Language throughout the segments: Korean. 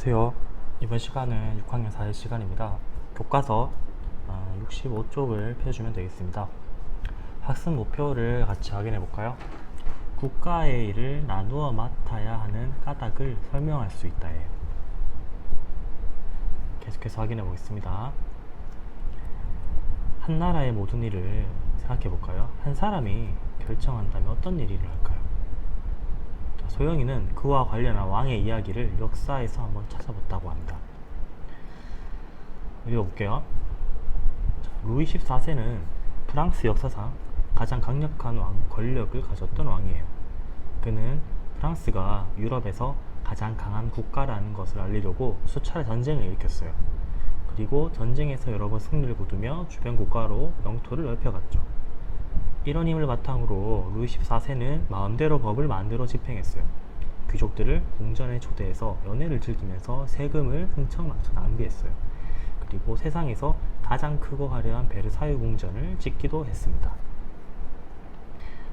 안녕하세요. 이번 시간은 6학년 4일 시간입니다. 교과서 65쪽을 펴주면 되겠습니다. 학습 목표를 같이 확인해 볼까요? 국가의 일을 나누어 맡아야 하는 까닭을 설명할 수 있다예요. 계속해서 확인해 보겠습니다. 한 나라의 모든 일을 생각해 볼까요? 한 사람이 결정한다면 어떤 일을 할까요? 소영이는 그와 관련한 왕의 이야기를 역사에서 한번 찾아봤다고 합니다. 읽어볼게요. 루이 14세는 프랑스 역사상 가장 강력한 권력을 가졌던 왕이에요. 그는 프랑스가 유럽에서 가장 강한 국가라는 것을 알리려고 수차례 전쟁을 일으켰어요. 그리고 전쟁에서 여러 번 승리를 거두며 주변 국가로 영토를 넓혀갔죠. 이런 힘을 바탕으로 루이 14세는 마음대로 법을 만들어 집행했어요. 귀족들을 궁전에 초대해서 연회를 즐기면서 세금을 흥청망청 낭비했어요. 그리고 세상에서 가장 크고 화려한 베르사유 궁전을 짓기도 했습니다.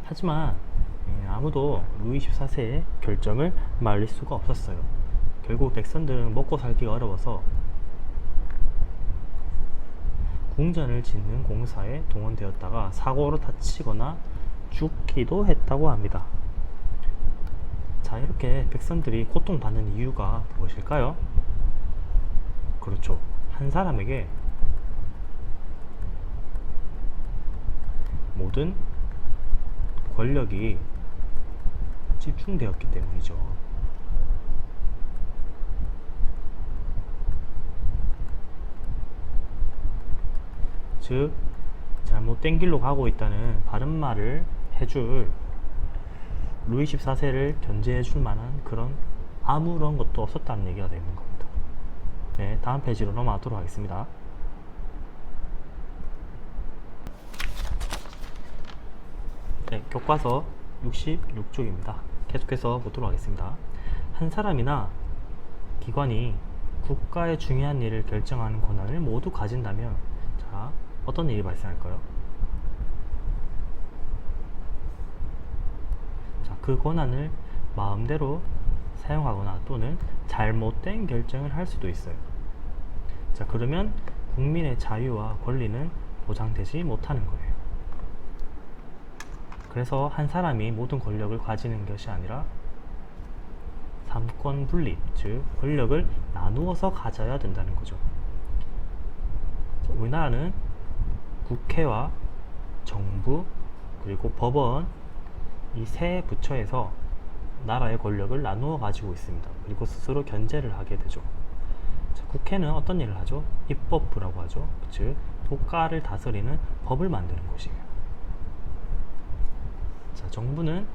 하지만 아무도 루이 14세의 결정을 말릴 수가 없었어요. 결국 백성들은 먹고 살기가 어려워서 궁전을 짓는 공사에 동원되었다가 사고로 다치거나 죽기도 했다고 합니다. 자, 이렇게 백성들이 고통받는 이유가 무엇일까요? 그렇죠. 한 사람에게 모든 권력이 집중되었기 때문이죠. 즉, 잘못된 길로 가고 있다는 바른 말을 해줄 루이 14세를 견제해줄 만한 그런 아무런 것도 없었다는 얘기가 되는 겁니다. 네, 다음 페이지로 넘어가도록 하겠습니다. 네, 교과서 66쪽입니다. 계속해서 보도록 하겠습니다. 한 사람이나 기관이 국가의 중요한 일을 결정하는 권한을 모두 가진다면, 자, 어떤 일이 발생할까요? 자, 그 권한을 마음대로 사용하거나 또는 잘못된 결정을 할 수도 있어요. 자, 그러면 국민의 자유와 권리는 보장되지 못하는 거예요. 그래서 한 사람이 모든 권력을 가지는 것이 아니라 삼권 분립, 즉 권력을 나누어서 가져야 된다는 거죠. 우리나라는 국회와 정부 그리고 법원 이 세 부처에서 나라의 권력을 나누어 가지고 있습니다. 그리고 스스로 견제를 하게 되죠. 자, 국회는 어떤 일을 하죠? 입법부라고 하죠. 즉 국가를 다스리는 법을 만드는 곳이에요. 자, 정부는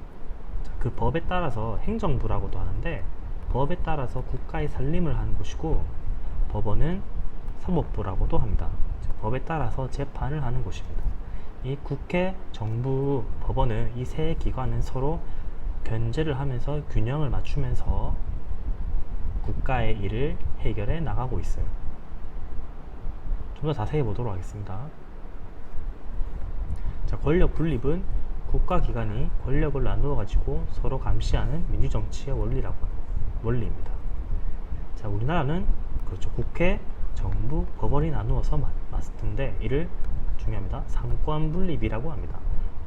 그 법에 따라서 행정부라고도 하는데 법에 따라서 국가의 살림을 하는 곳이고, 법원은 사법부라고도 합니다. 법에 따라서 재판을 하는 곳입니다. 이 국회, 정부, 법원은 이 세 기관은 서로 견제를 하면서 균형을 맞추면서 국가의 일을 해결해 나가고 있어요. 좀 더 자세히 보도록 하겠습니다. 자, 권력 분립은 국가기관이 권력을 나누어 가지고 서로 감시하는 민주정치의 원리입니다. 자, 우리나라는 그렇죠. 국회, 정부, 법원이 나누어서 맡는데 이를 중요합니다. 삼권 분립이라고 합니다.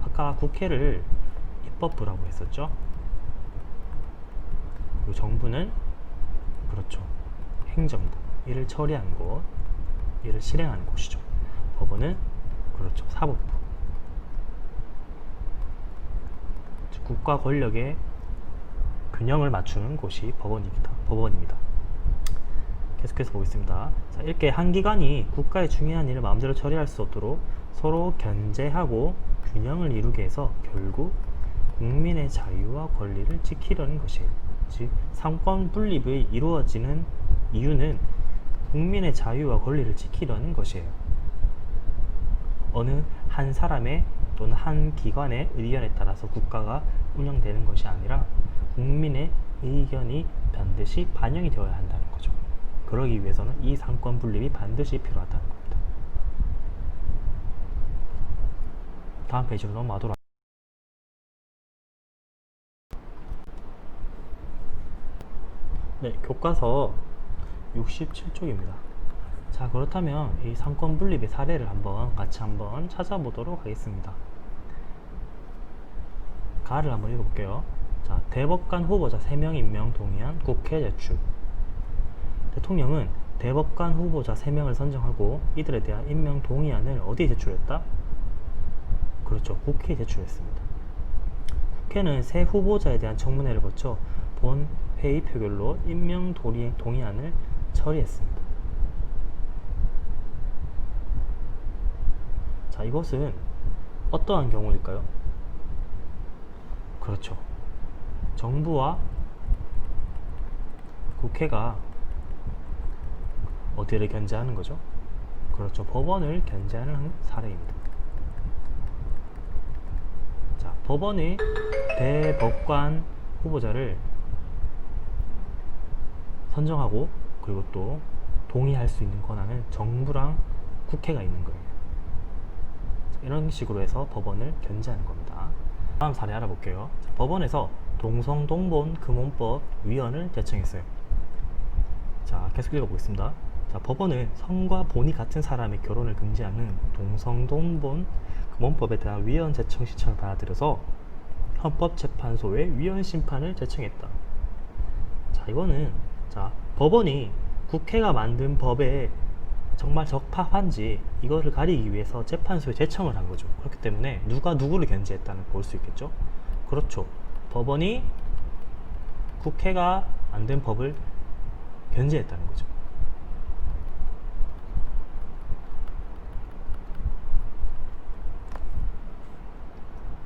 아까 국회를 입법부라고 했었죠. 그리고 정부는 그렇죠. 행정부, 이를 처리하는 곳, 이를 실행하는 곳이죠. 법원은 그렇죠. 사법부. 국가 권력의 균형을 맞추는 곳이 법원입니다. 계속해서 보겠습니다. 자, 이렇게 한 기관이 국가의 중요한 일을 마음대로 처리할 수 없도록 서로 견제하고 균형을 이루게 해서 결국 국민의 자유와 권리를 지키려는 것이에요. 즉, 삼권 분립이 이루어지는 이유는 국민의 자유와 권리를 지키려는 것이에요. 어느 한 사람의 또는 한 기관의 의견에 따라서 국가가 운영되는 것이 아니라 국민의 의견이 반드시 반영이 되어야 한다는 거죠. 그러기 위해서는 이 삼권 분립이 반드시 필요하다는 겁니다. 다음 페이지로 넘어가도록 네, 교과서 67쪽입니다. 자, 그렇다면 이 상권 분립의 사례를 같이 한번 찾아보도록 하겠습니다. 가를 한번 읽어볼게요. 자, 대법관 후보자 3명 임명 동의안 국회 제출. 대통령은 대법관 후보자 3명을 선정하고 이들에 대한 임명 동의안을 어디에 제출했다? 그렇죠. 국회에 제출했습니다. 국회는 새 후보자에 대한 청문회를 거쳐 본 회의 표결로 임명 동의안을 처리했습니다. 자, 이것은 어떠한 경우일까요? 그렇죠. 정부와 국회가 어디를 견제하는 거죠? 그렇죠. 법원을 견제하는 사례입니다. 자, 법원이 대법관 후보자를 선정하고 그리고 또 동의할 수 있는 권한은 정부랑 국회가 있는 거예요. 이런 식으로 해서 법원을 견제하는 겁니다. 다음 사례 알아볼게요. 자, 법원에서 동성동본 금혼법 위헌을 제청했어요. 자, 계속 읽어보겠습니다. 자, 법원은 성과 본이 같은 사람의 결혼을 금지하는 동성동본 금혼법에 대한 위헌 제청 신청을 받아들여서 헌법재판소에 위헌 심판을 제청했다. 자, 이거는 법원이 국회가 만든 법에 정말 적합한지 이거를 가리기 위해서 재판소에 제청을 한 거죠. 그렇기 때문에 누가 누구를 견제했다는 볼 수 있겠죠. 그렇죠. 법원이 국회가 만든 법을 견제했다는 거죠.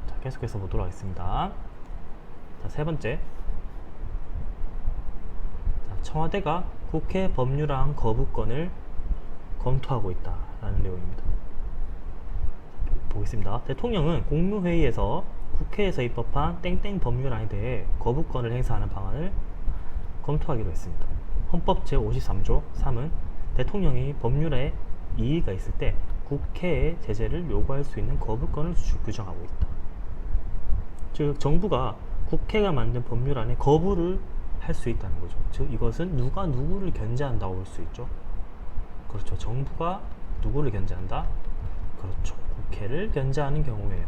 자, 계속해서 보도록 하겠습니다. 자, 세 번째. 자, 청와대가 국회 법률안 거부권을 검토하고 있다라는 내용입니다. 보겠습니다. 대통령은 국무회의에서 국회에서 입법한 땡땡 법률안에 대해 거부권을 행사하는 방안을 검토하기로 했습니다. 헌법 제53조 3은 대통령이 법률에 이의가 있을 때 국회에 제재를 요구할 수 있는 거부권을 규정하고 있다. 즉 정부가 국회가 만든 법률안에 거부를 할 수 있다는 거죠. 즉 이것은 누가 누구를 견제한다고 볼 수 있죠. 그렇죠. 정부가 누구를 견제한다? 그렇죠. 국회를 견제하는 경우예요.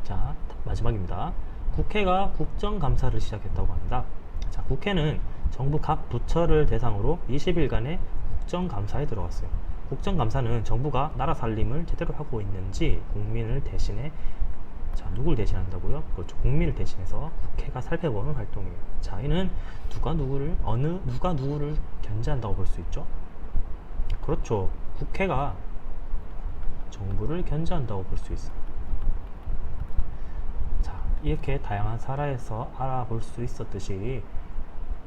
자, 마지막입니다. 국회가 국정감사를 시작했다고 합니다. 자, 국회는 정부 각 부처를 대상으로 20일간의 국정감사에 들어갔어요. 국정감사는 정부가 나라 살림을 제대로 하고 있는지 국민을 대신해 누구를 대신한다고요? 그렇죠. 국민을 대신해서 국회가 살펴보는 활동이에요. 자, 이는 누가 누구를 견제한다고 볼 수 있죠? 그렇죠. 국회가 정부를 견제한다고 볼 수 있어요. 자, 이렇게 다양한 사례에서 알아볼 수 있었듯이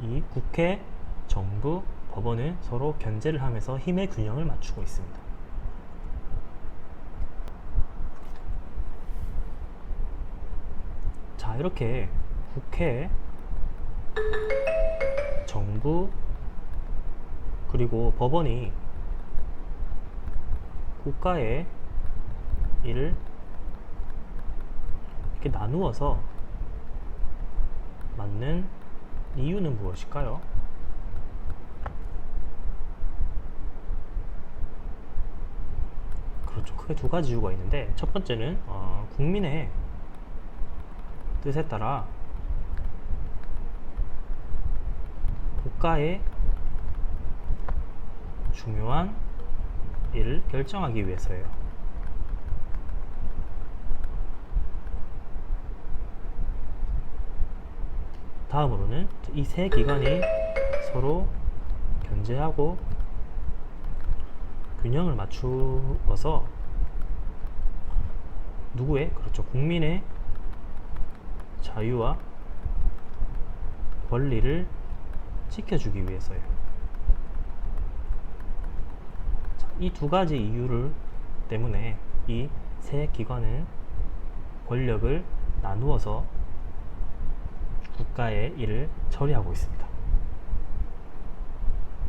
이 국회, 정부, 법원은 서로 견제를 하면서 힘의 균형을 맞추고 있습니다. 자, 이렇게 국회, 정부, 그리고 법원이 국가의 일을 이렇게 나누어서 맞는 이유는 무엇일까요? 그렇죠. 크게 두 가지 이유가 있는데, 첫 번째는 국민의 뜻에 따라 국가의 중요한 일을 결정하기 위해서예요. 다음으로는 이 세 기관이 서로 견제하고 균형을 맞추어서 누구의, 그렇죠, 국민의 자유와 권리를 지켜주기 위해서예요. 이 두 가지 이유를 때문에 이 세 기관은 권력을 나누어서 국가의 일을 처리하고 있습니다.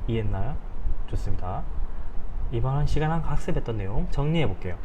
이해했나요? 좋습니다. 이번 시간 한 학습했던 내용 정리해 볼게요.